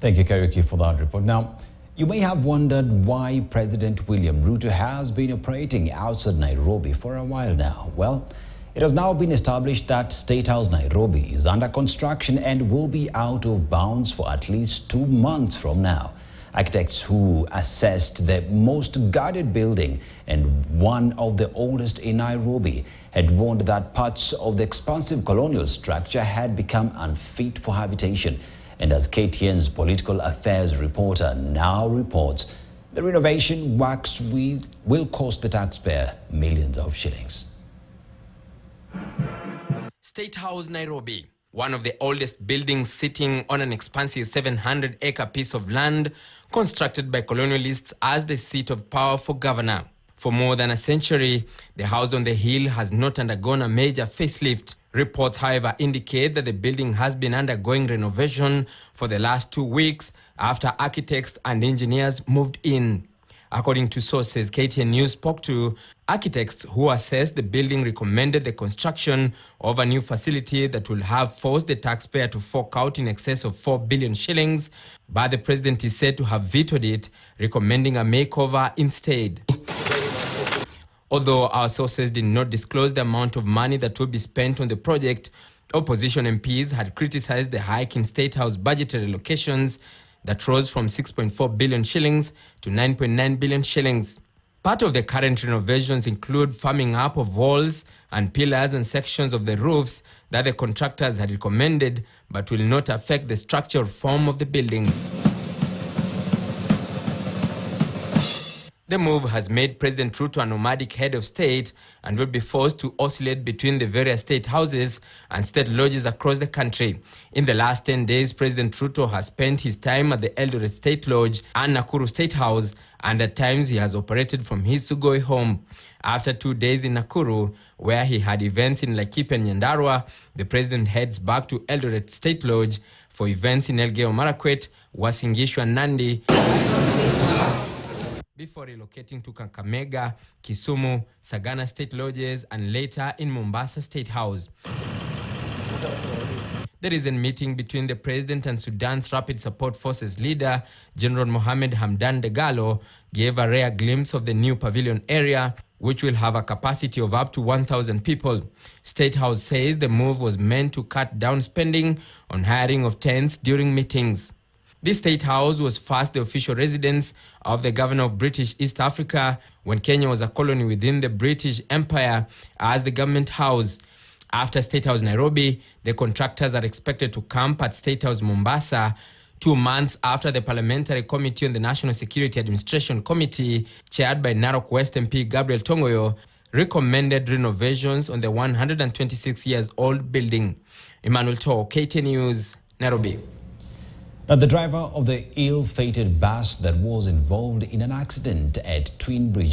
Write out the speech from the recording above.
Thank you, Kariuki, for that report. Now, you may have wondered why President William Ruto has been operating outside Nairobi for a while now. Well, it has now been established that State House Nairobi is under construction and will be out of bounds for at least 2 months from now. Architects who assessed the most guarded building and one of the oldest in Nairobi had warned that parts of the expansive colonial structure had become unfit for habitation. And as KTN's political affairs reporter now reports, the renovation works will cost the taxpayer millions of shillings. State House Nairobi, one of the oldest buildings sitting on an expansive 700-acre piece of land constructed by colonialists as the seat of power for governor. For more than a century, the house on the hill has not undergone a major facelift. Reports, however, indicate that the building has been undergoing renovation for the last 2 weeks after architects and engineers moved in. According to sources KTN News spoke to, architects who assessed the building recommended the construction of a new facility that will have forced the taxpayer to fork out in excess of 4 billion shillings, but the president is said to have vetoed it, recommending a makeover instead. Although our sources did not disclose the amount of money that will be spent on the project, opposition MPs had criticized the hike in State House budgetary allocations that rose from 6.4 billion shillings to 9.9 billion shillings. Part of the current renovations include firming up of walls and pillars and sections of the roofs that the contractors had recommended but will not affect the structural form of the building. The move has made President Ruto a nomadic head of state and will be forced to oscillate between the various state houses and state lodges across the country. In the last 10 days, President Ruto has spent his time at the Eldoret State Lodge and Nakuru State House, and at times he has operated from his Sugoi home. After 2 days in Nakuru, where he had events in Laikipia and Nyandarua, the president heads back to Eldoret State Lodge for events in Elgeyo Marakwet, Uasin Gishu and Nandi, before relocating to Kakamega, Kisumu, Sagana State Lodges, and later in Mombasa State House. The recent meeting between the president and Sudan's Rapid Support Forces leader, General Mohamed Hamdan Dagalo, gave a rare glimpse of the new pavilion area, which will have a capacity of up to 1,000 people. State House says the move was meant to cut down spending on hiring of tents during meetings. This State House was first the official residence of the governor of British East Africa when Kenya was a colony within the British Empire as the government house. After State House Nairobi, the contractors are expected to camp at State House Mombasa 2 months after the Parliamentary Committee on the National Security Administration Committee, chaired by Narok West MP Gabriel Tongoyo, recommended renovations on the 126-year-old building. Emmanuel Toh, KTN News, Nairobi. Now, the driver of the ill-fated bus that was involved in an accident at Twin Bridge